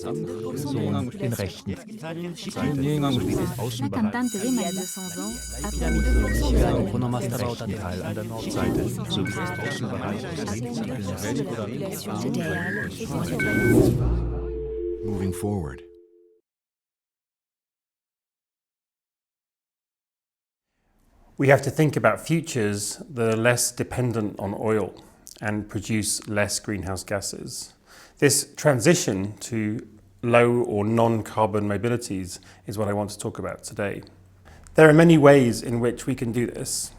den rechten Seite, sowie den La Außenbereich. cantante de más de 200 ans a perdu 2% de la Rechten Teil an der Nordseite, sowie den Außenbereich des linksabbiegenden Moving forward. We have to think about futures that are less dependent on oil and produce less greenhouse gases. This transition to low or non-carbon mobilities is what I want to talk about today. There are many ways in which we can do this.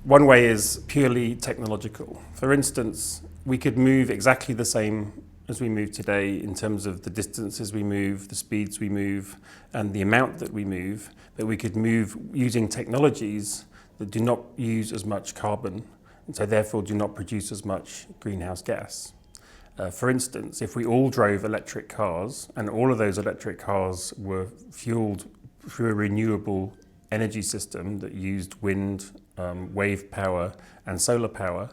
One way is purely technological. For instance, we could move exactly the same as we move today in terms of the distances we move, the speeds we move, and the amount that we move, but we could move using technologies that do not use as much carbon, and so therefore do not produce as much greenhouse gas. For instance, if we all drove electric cars, and all of those electric cars were fueled through a renewable energy system that used wind, wave power, and solar power,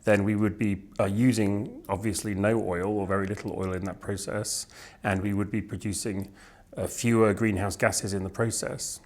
then we would be using obviously no oil or very little oil in that process, and we would be producing fewer greenhouse gases in the process.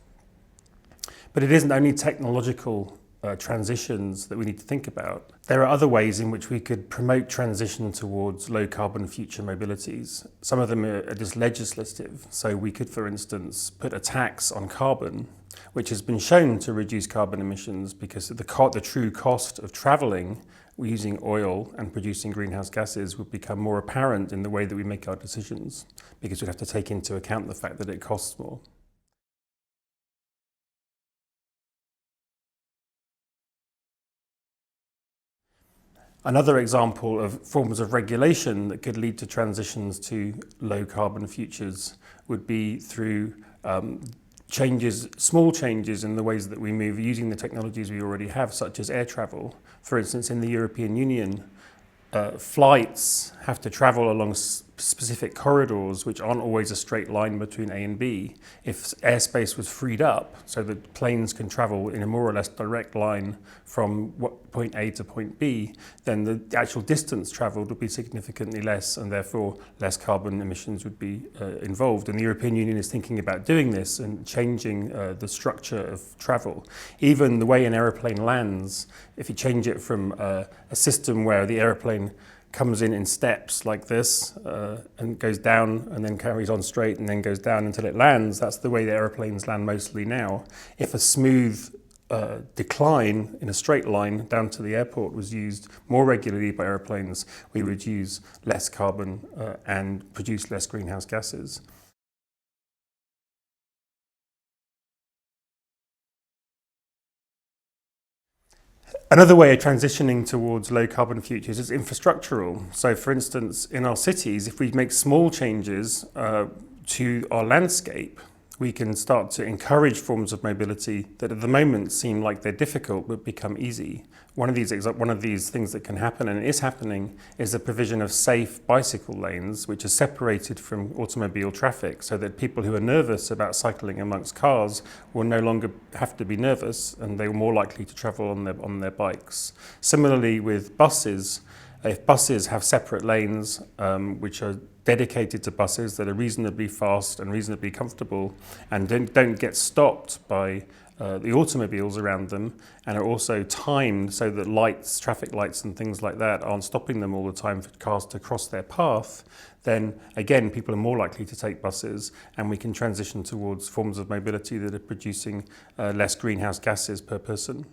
But it isn't only technological transitions that we need to think about. There are other ways in which we could promote transition towards low carbon future mobilities. Some of them are just legislative. So we could, for instance, put a tax on carbon, which has been shown to reduce carbon emissions because the true cost of travelling using oil and producing greenhouse gases would become more apparent in the way that we make our decisions, because we'd have to take into account the fact that it costs more. Another example of forms of regulation that could lead to transitions to low carbon futures would be through small changes in the ways that we move using the technologies we already have, such as air travel. For instance, in the European Union, flights have to travel along specific corridors which aren't always a straight line between A and B. If airspace was freed up so that planes can travel in a more or less direct line from point A to point B, then the actual distance travelled would be significantly less, and therefore less carbon emissions would be involved. And the European Union is thinking about doing this and changing the structure of travel. Even the way an aeroplane lands, if you change it from a system where the aeroplane comes in steps like this and goes down and then carries on straight and then goes down until it lands. That's the way the aeroplanes land mostly now. If a smooth decline in a straight line down to the airport was used more regularly by aeroplanes, we would use less carbon and produce less greenhouse gases. Another way of transitioning towards low carbon futures is infrastructural. So for instance, in our cities, if we make small changes to our landscape, we can start to encourage forms of mobility that at the moment seem like they're difficult but become easy. One of these things that can happen, and is happening, is the provision of safe bicycle lanes which are separated from automobile traffic, so that people who are nervous about cycling amongst cars will no longer have to be nervous, and they're more likely to travel on their bikes. Similarly with buses, if buses have separate lanes which are dedicated to buses that are reasonably fast and reasonably comfortable and don't get stopped by the automobiles around them, and are also timed so that traffic lights and things like that aren't stopping them all the time for cars to cross their path, then again people are more likely to take buses, and we can transition towards forms of mobility that are producing less greenhouse gases per person.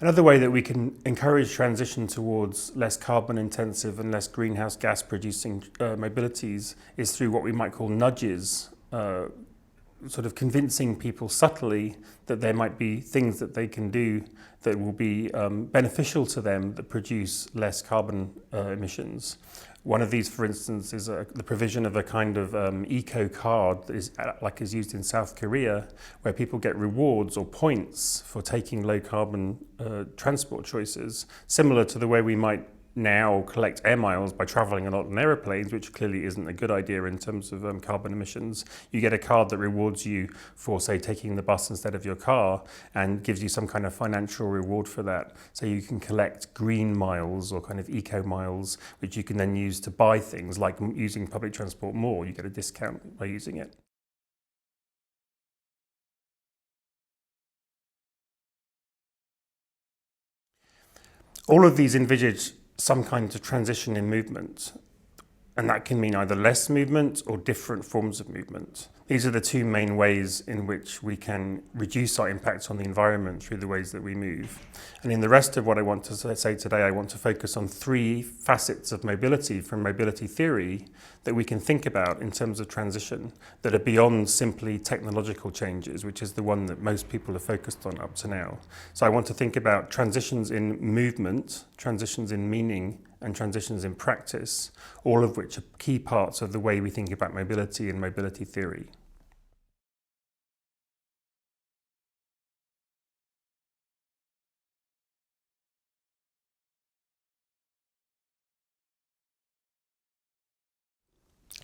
Another way that we can encourage transition towards less carbon intensive and less greenhouse gas producing mobilities is through what we might call nudges, sort of convincing people subtly that there might be things that they can do that will be beneficial to them that produce less carbon emissions. One of these, for instance, is the provision of a kind of eco card that is used in South Korea, where people get rewards or points for taking low carbon transport choices, similar to the way we might now collect air miles by travelling a lot in aeroplanes, which clearly isn't a good idea in terms of carbon emissions. You get a card that rewards you for, say, taking the bus instead of your car and gives you some kind of financial reward for that. So you can collect green miles or kind of eco miles, which you can then use to buy things like using public transport more. You get a discount by using it. All of these envisage some kind of transition in movement, and that can mean either less movement or different forms of movement. These are the two main ways in which we can reduce our impact on the environment through the ways that we move. And in the rest of what I want to say today, I want to focus on three facets of mobility from mobility theory that we can think about in terms of transition that are beyond simply technological changes, which is the one that most people have focused on up to now. So I want to think about transitions in movement, transitions in meaning, and transitions in practice, all of which are key parts of the way we think about mobility and mobility theory.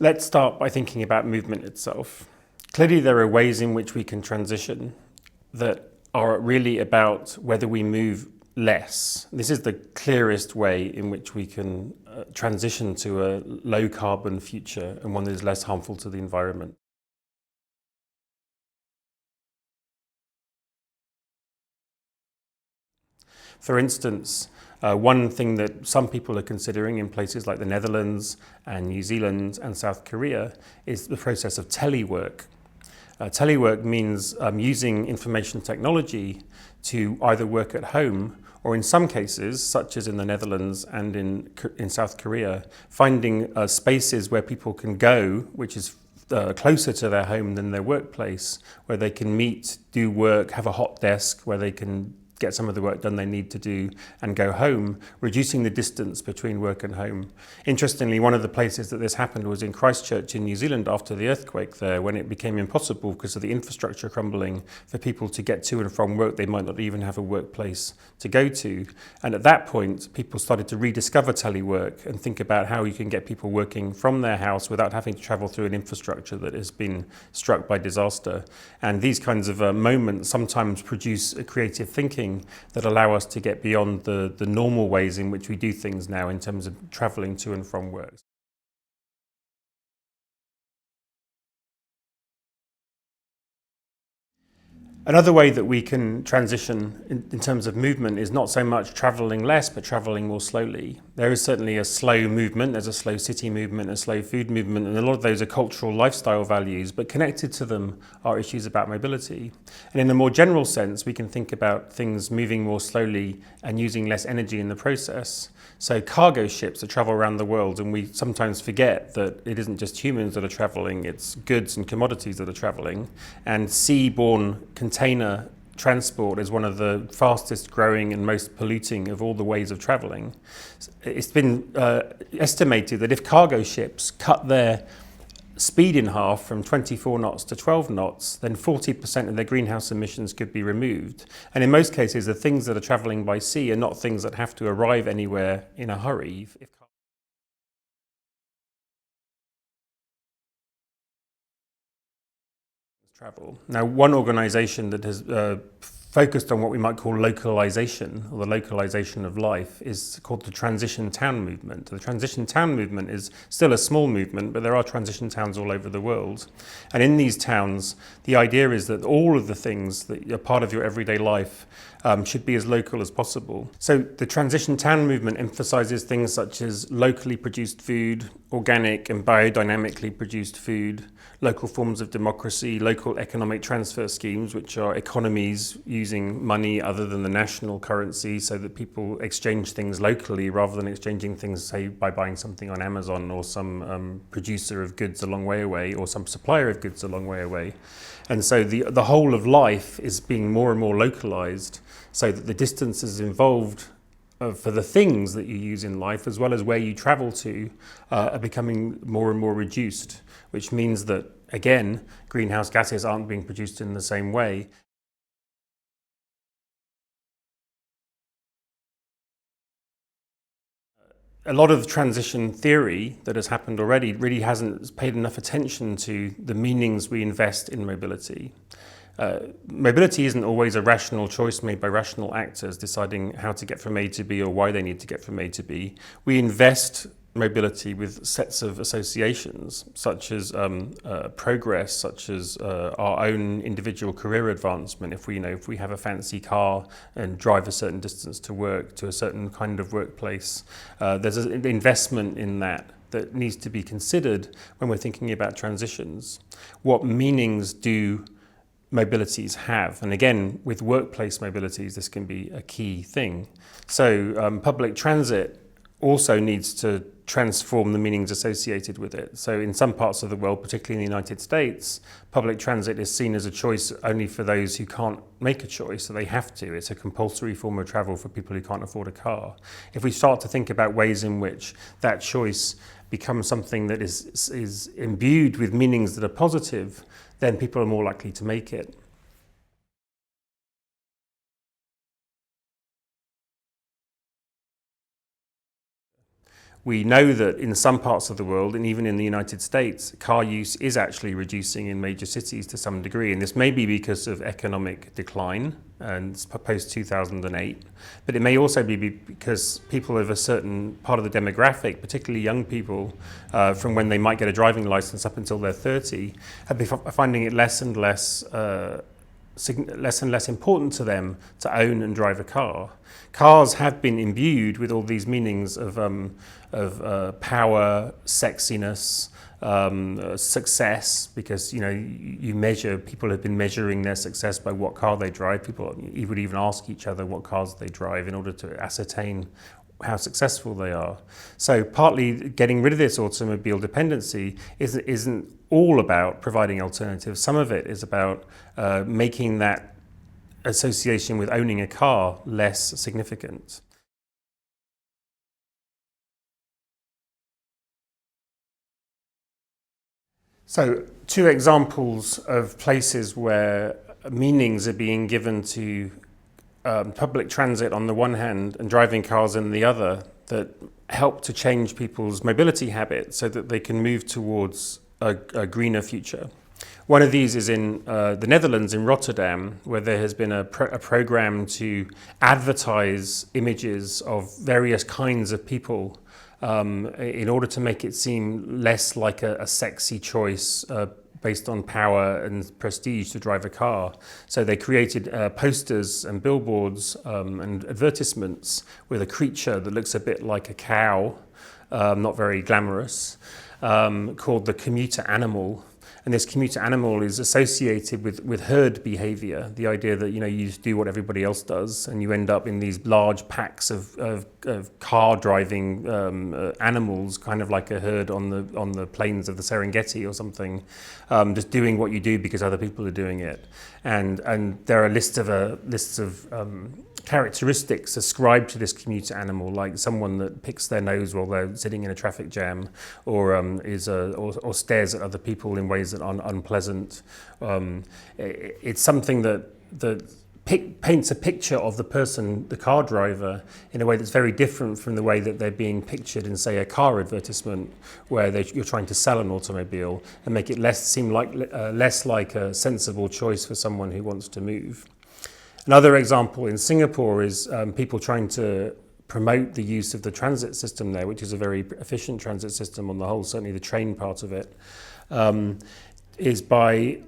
Let's start by thinking about movement itself. Clearly, there are ways in which we can transition that are really about whether we move less. This is the clearest way in which we can transition to a low carbon future and one that is less harmful to the environment. For instance, one thing that some people are considering in places like the Netherlands and New Zealand and South Korea is the process of telework. Telework means using information technology to either work at home or in some cases, such as in the Netherlands and in South Korea, finding spaces where people can go, which is closer to their home than their workplace, where they can meet, do work, have a hot desk, where they can get some of the work done they need to do and go home, reducing the distance between work and home. Interestingly, one of the places that this happened was in Christchurch in New Zealand after the earthquake there, when it became impossible because of the infrastructure crumbling for people to get to and from work. They might not even have a workplace to go to. And at that point, people started to rediscover telework and think about how you can get people working from their house without having to travel through an infrastructure that has been struck by disaster. And these kinds of moments sometimes produce a creative thinking that allow us to get beyond the normal ways in which we do things now in terms of travelling to and from work. Another way that we can transition in terms of movement is not so much travelling less, but travelling more slowly. There is certainly a slow movement, there's a slow city movement, a slow food movement, and a lot of those are cultural lifestyle values, but connected to them are issues about mobility. And in a more general sense, we can think about things moving more slowly and using less energy in the process. So cargo ships that travel around the world, and we sometimes forget that it isn't just humans that are travelling, it's goods and commodities that are travelling. And seaborne container transport is one of the fastest growing and most polluting of all the ways of travelling. It's been estimated that if cargo ships cut their speed in half from 24 knots to 12 knots, then 40% of their greenhouse emissions could be removed. And in most cases, the things that are travelling by sea are not things that have to arrive anywhere in a hurry. Travel. Now, one organisation that has focused on what we might call localization, or the localization of life, is called the Transition Town Movement. The Transition Town Movement is still a small movement, but there are transition towns all over the world. And in these towns, the idea is that all of the things that are part of your everyday life should be as local as possible. So the Transition Town Movement emphasizes things such as locally produced food, organic and biodynamically produced food, local forms of democracy, local economic transfer schemes, which are economies using money other than the national currency so that people exchange things locally rather than exchanging things, say, by buying something on Amazon or some producer of goods a long way away or some supplier of goods a long way away. And so the whole of life is being more and more localized so that the distances involved for the things that you use in life, as well as where you travel to, are becoming more and more reduced, which means that, again, greenhouse gases aren't being produced in the same way. a lot of transition theory that has happened already really hasn't paid enough attention to the meanings we invest in mobility. Mobility isn't always a rational choice made by rational actors deciding how to get from A to B or why they need to get from A to B. We invest mobility with sets of associations, such as progress, such as our own individual career advancement. If we have a fancy car and drive a certain distance to work, to a certain kind of workplace, there's an investment in that needs to be considered when we're thinking about transitions. What meanings do mobilities have? And again, with workplace mobilities, this can be a key thing. So public transit also needs to transform the meanings associated with it. So in some parts of the world, particularly in the United States, public transit is seen as a choice only for those who can't make a choice, so they have to. It's a compulsory form of travel for people who can't afford a car. If we start to think about ways in which that choice becomes something that is imbued with meanings that are positive, then people are more likely to make it. We know that in some parts of the world, and even in the United States, car use is actually reducing in major cities to some degree. And this may be because of economic decline and post-2008, but it may also be because people of a certain part of the demographic, particularly young people, from when they might get a driving license up until they're 30, have been finding it less and less important to them to own and drive a car. Cars have been imbued with all these meanings of power, sexiness, success, because people have been measuring their success by what car they drive. People would even ask each other what cars they drive in order to ascertain how successful they are. So partly getting rid of this automobile dependency isn't all about providing alternatives. Some of it is about making that association with owning a car less significant. So, two examples of places where meanings are being given to public transit on the one hand and driving cars on the other that help to change people's mobility habits so that they can move towards a greener future. One of these is in the Netherlands, in Rotterdam, where there has been a program to advertise images of various kinds of people in order to make it seem less like a sexy choice based on power and prestige to drive a car. So they created posters and billboards and advertisements with a creature that looks a bit like a cow, not very glamorous, called the commuter animal. And this commuter animal is associated with herd behavior, the idea that you just do what everybody else does, and you end up in these large packs of car driving animals, kind of like a herd on the plains of the Serengeti or something, just doing what you do because other people are doing it. And there are lists of characteristics ascribed to this commuter animal, like someone that picks their nose while they're sitting in a traffic jam, or or stares at other people in ways that are unpleasant. It's something that paints a picture of the person, the car driver, in a way that's very different from the way that they're being pictured in, say, a car advertisement, where you're trying to sell an automobile and make it less like a sensible choice for someone who wants to move. Another example in Singapore is people trying to promote the use of the transit system there, which is a very efficient transit system on the whole, certainly the train part of it, is by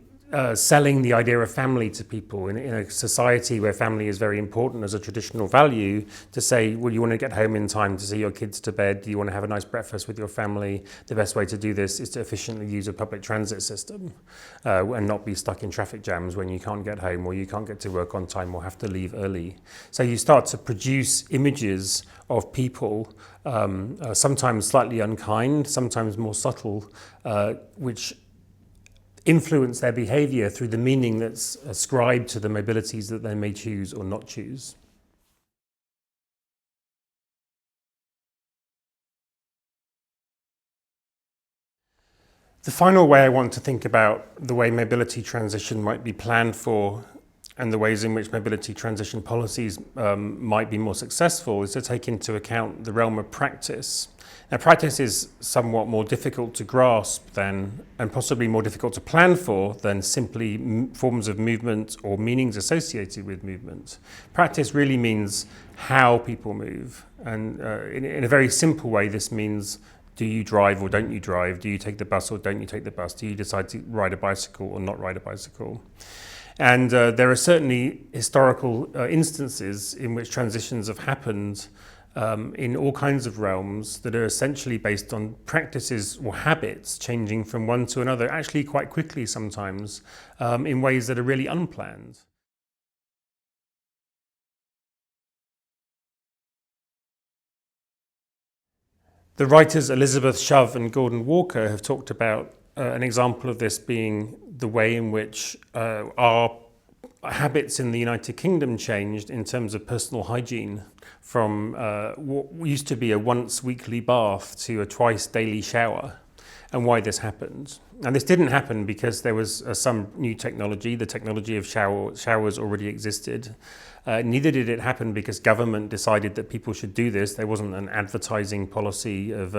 selling the idea of family to people in a society where family is very important as a traditional value, to say, well, you want to get home in time to see your kids to bed, do you want to have a nice breakfast with your family? The best way to do this is to efficiently use a public transit system and not be stuck in traffic jams when you can't get home or you can't get to work on time or have to leave early. So you start to produce images of people, sometimes slightly unkind, sometimes more subtle, which influence their behavior through the meaning that's ascribed to the mobilities that they may choose or not choose. The final way I want to think about the way mobility transition might be planned for and the ways in which mobility transition policies might be more successful is to take into account the realm of practice. Now, practice is somewhat more difficult to grasp than, and possibly more difficult to plan for, than simply forms of movement or meanings associated with movement. Practice really means how people move. And in a very simple way, this means, do you drive or don't you drive? Do you take the bus or don't you take the bus? Do you decide to ride a bicycle or not ride a bicycle? And there are certainly historical instances in which transitions have happened in all kinds of realms that are essentially based on practices or habits changing from one to another, actually quite quickly sometimes, in ways that are really unplanned. The writers Elizabeth Shove and Gordon Walker have talked about an example of this being the way in which our habits in the United Kingdom changed in terms of personal hygiene, from what used to be a once weekly bath to a twice daily shower, and why this happened. And this didn't happen because there was some new technology. The technology of showers already existed. Neither did it happen because government decided that people should do this. There wasn't an advertising policy of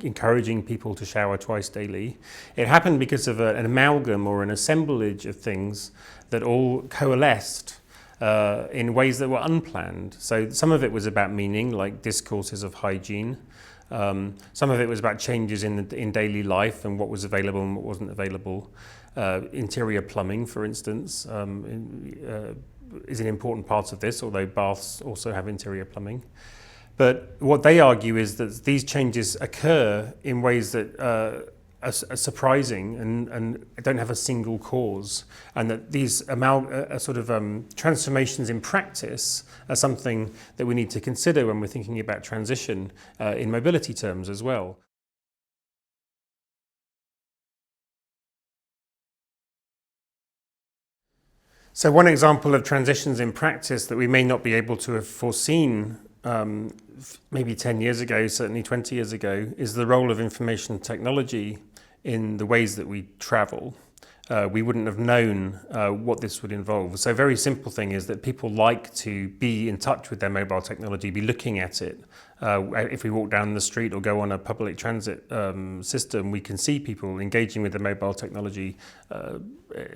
encouraging people to shower twice daily. It happened because of an amalgam or an assemblage of things that all coalesced in ways that were unplanned. So some of it was about meaning, like discourses of hygiene. Some of it was about changes in daily life and what was available and what wasn't available. Interior plumbing, for instance, is an important part of this, although baths also have interior plumbing. But what they argue is that these changes occur in ways that are surprising and don't have a single cause, and that these transformations in practice are something that we need to consider when we're thinking about transition in mobility terms as well. So one example of transitions in practice that we may not be able to have foreseen maybe 10 years ago, certainly 20 years ago, is the role of information technology in the ways that we travel. We wouldn't have known what this would involve. So a very simple thing is that people like to be in touch with their mobile technology, be looking at it. If we walk down the street or go on a public transit system, we can see people engaging with the mobile technology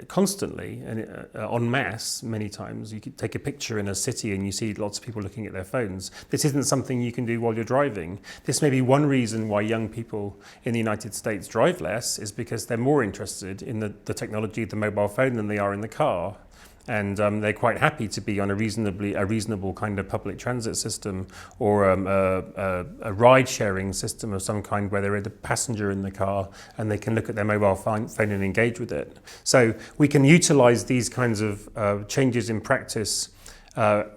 constantly and en masse many times. You could take a picture in a city and you see lots of people looking at their phones. This isn't something you can do while you're driving. This may be one reason why young people in the United States drive less, is because they're more interested in the technology of the mobile phone than they are in the car. And they're quite happy to be on a reasonable kind of public transit system, or a ride-sharing system of some kind where they're a passenger in the car and they can look at their mobile phone and engage with it. So we can utilize these kinds of changes in practice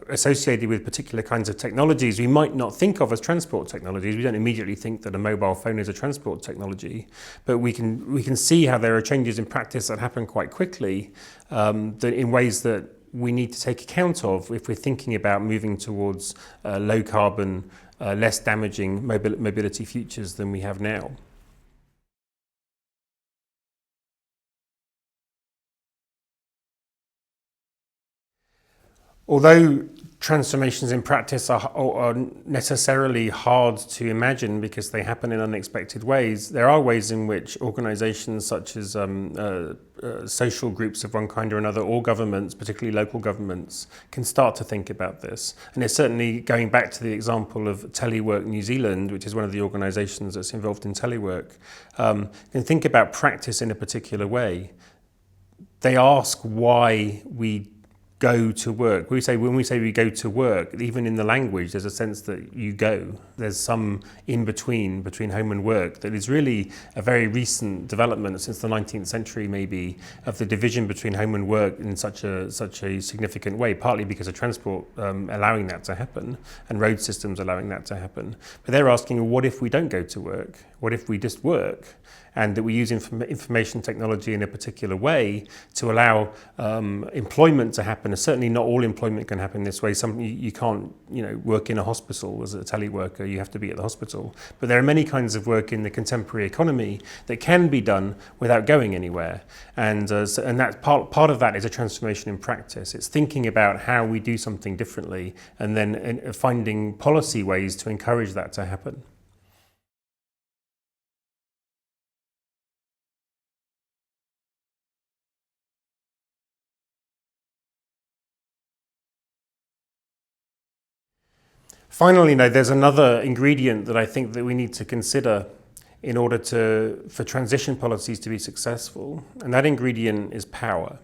associated with particular kinds of technologies we might not think of as transport technologies. We don't immediately think that a mobile phone is a transport technology, but we can see how there are changes in practice that happen quite quickly, in ways that we need to take account of if we're thinking about moving towards low carbon, less damaging mobility futures than we have now. Although transformations in practice are necessarily hard to imagine because they happen in unexpected ways, there are ways in which organisations such as social groups of one kind or another, or governments, particularly local governments, can start to think about this. And it's certainly, going back to the example of Telework New Zealand, which is one of the organisations that's involved in telework, can think about practice in a particular way. They ask why we go to work. When we say we go to work, even in the language, there's a sense that you go. There's some in between home and work that is really a very recent development since the 19th century, maybe, of the division between home and work in such a significant way, partly because of transport allowing that to happen and road systems allowing that to happen. But they're asking, well, what if we don't go to work? What if we just work? And that we use information technology in a particular way to allow employment to happen happen. Certainly not all employment can happen this way. You can't, work in a hospital as a teleworker. You have to be at the hospital. But there are many kinds of work in the contemporary economy that can be done without going anywhere. And that's part of that is a transformation in practice. It's thinking about how we do something differently and then finding policy ways to encourage that to happen. Finally, there's another ingredient that I think that we need to consider in order for transition policies to be successful, and that ingredient is power.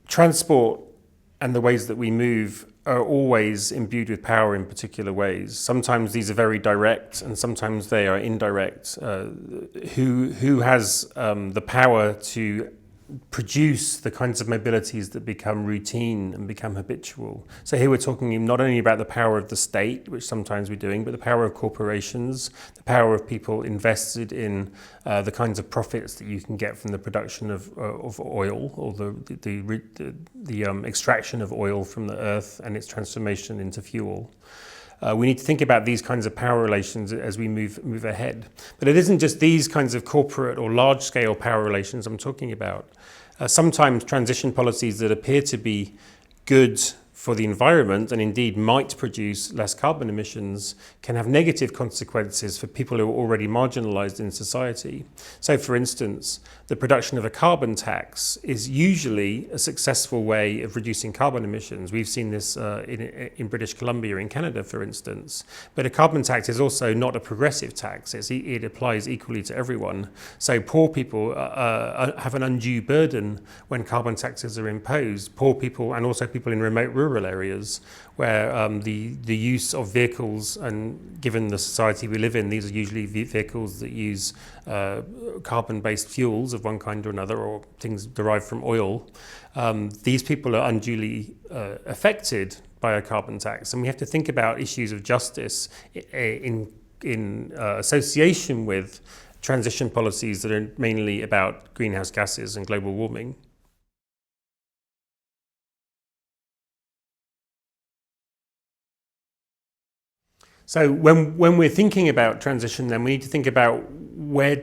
Transport and the ways that we move are always imbued with power in particular ways. Sometimes these are very direct and sometimes they are indirect. Who has the power to produce the kinds of mobilities that become routine and become habitual? So here we're talking not only about the power of the state, which sometimes we're doing, but the power of corporations, the power of people invested in the kinds of profits that you can get from the production of oil, or the extraction of oil from the earth and its transformation into fuel. We need to think about these kinds of power relations as we move ahead. But it isn't just these kinds of corporate or large-scale power relations I'm talking about. Sometimes transition policies that appear to be good for the environment and indeed might produce less carbon emissions can have negative consequences for people who are already marginalized in society. So for instance, the production of a carbon tax is usually a successful way of reducing carbon emissions. We've seen this in British Columbia in Canada, for instance. But a carbon tax is also not a progressive tax. It applies equally to everyone. So poor people have an undue burden when carbon taxes are imposed. Poor people and also people in remote rural areas where the use of vehicles, and given the society we live in, these are usually vehicles that use carbon-based fuels of one kind or another, or things derived from oil. These people are unduly affected by a carbon tax, and we have to think about issues of justice in association with transition policies that are mainly about greenhouse gases and global warming. So when we're thinking about transition, then we need to think about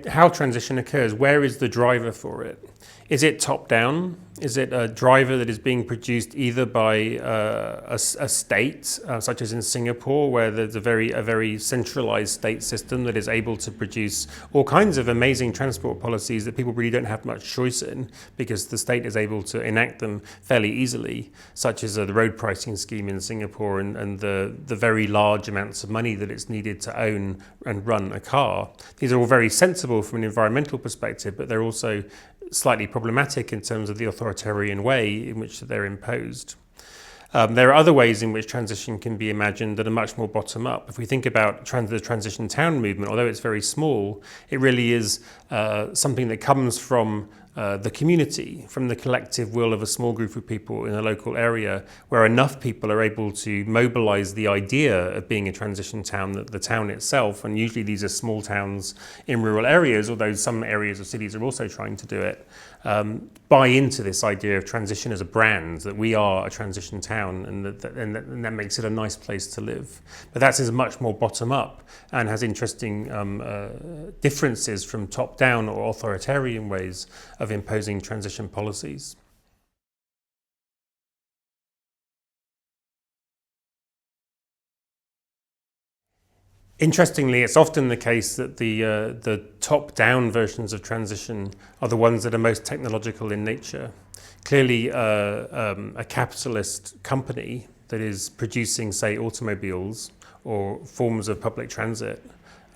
how transition occurs. Where is the driver for it? Is it top-down? Is it a driver that is being produced either by a state, such as in Singapore, where there's a very centralized state system that is able to produce all kinds of amazing transport policies that people really don't have much choice in, because the state is able to enact them fairly easily, such as the road pricing scheme in Singapore and the very large amounts of money that it's needed to own and run a car. These are all very sensible from an environmental perspective, but they're also slightly problematic in terms of the authoritarian way in which they're imposed. There are other ways in which transition can be imagined that are much more bottom-up. If we think about the transition town movement, although it's very small, it really is something that comes from the community, from the collective will of a small group of people in a local area, where enough people are able to mobilize the idea of being a transition town, that the town itself, and usually these are small towns in rural areas, although some areas of cities are also trying to do it, buy into this idea of transition as a brand, that we are a transition town, and that makes it a nice place to live. But that is much more bottom-up and has interesting differences from top-down or authoritarian ways of imposing transition policies. Interestingly, it's often the case that the top-down versions of transition are the ones that are most technological in nature. Clearly, a capitalist company that is producing, say, automobiles or forms of public transit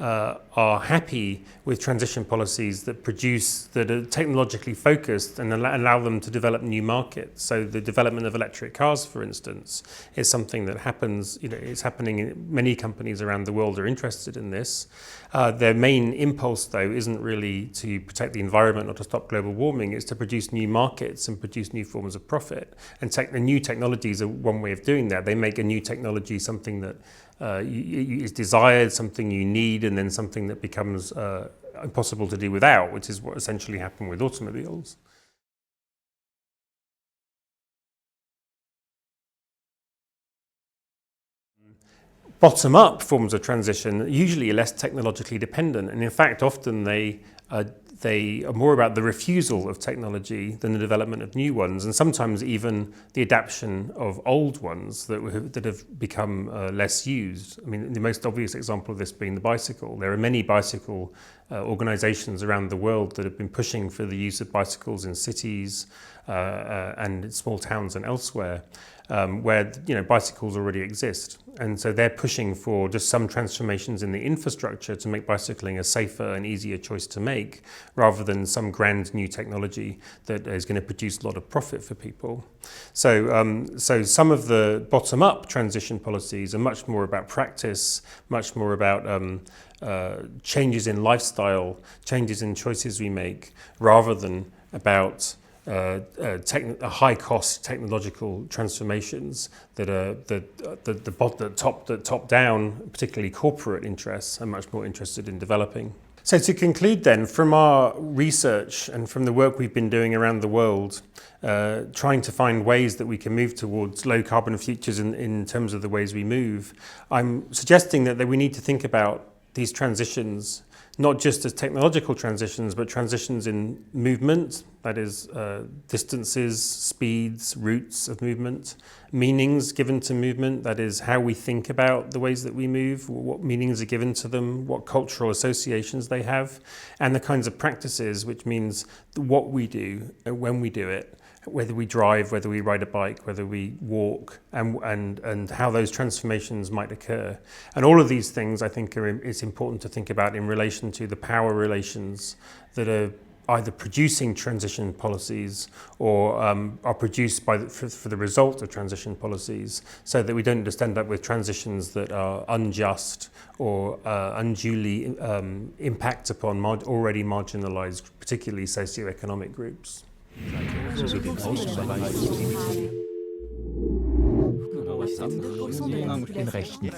are happy with transition policies that are technologically focused and allow them to develop new markets. So the development of electric cars, for instance, is something that happens, it's happening in many companies around the world are interested in this. Their main impulse, though, isn't really to protect the environment or to stop global warming, it's to produce new markets and produce new forms of profit. And the new technologies are one way of doing that. They make a new technology something that is desired, something you need, and then something that becomes impossible to do without, which is what essentially happened with automobiles. bottom-up forms of transition usually are less technologically dependent, and in fact often they are more about the refusal of technology than the development of new ones, and sometimes even the adaptation of old ones that have become less used. I mean, the most obvious example of this being the bicycle. There are many bicycle organisations around the world that have been pushing for the use of bicycles in cities and in small towns and elsewhere, where bicycles already exist. And so they're pushing for just some transformations in the infrastructure to make bicycling a safer and easier choice to make, rather than some grand new technology that is going to produce a lot of profit for people. So some of the bottom-up transition policies are much more about practice, much more about changes in lifestyle, changes in choices we make, rather than about high-cost technological transformations that top down, particularly corporate interests, are much more interested in developing. So to conclude then, from our research and from the work we've been doing around the world, trying to find ways that we can move towards low-carbon futures in terms of the ways we move, I'm suggesting that we need to think about these transitions not just as technological transitions, but transitions in movement, that is distances, speeds, routes of movement, meanings given to movement, that is how we think about the ways that we move, what meanings are given to them, what cultural associations they have, and the kinds of practices, which means what we do, when we do it, whether we drive, whether we ride a bike, whether we walk, and how those transformations might occur. And all of these things, I think, it's important to think about in relation to the power relations that are either producing transition policies or are produced for the result of transition policies, so that we don't just end up with transitions that are unjust or unduly impact upon already marginalized, particularly socioeconomic groups. Zu den Außenbereichen Nous proposons de la in Rechten.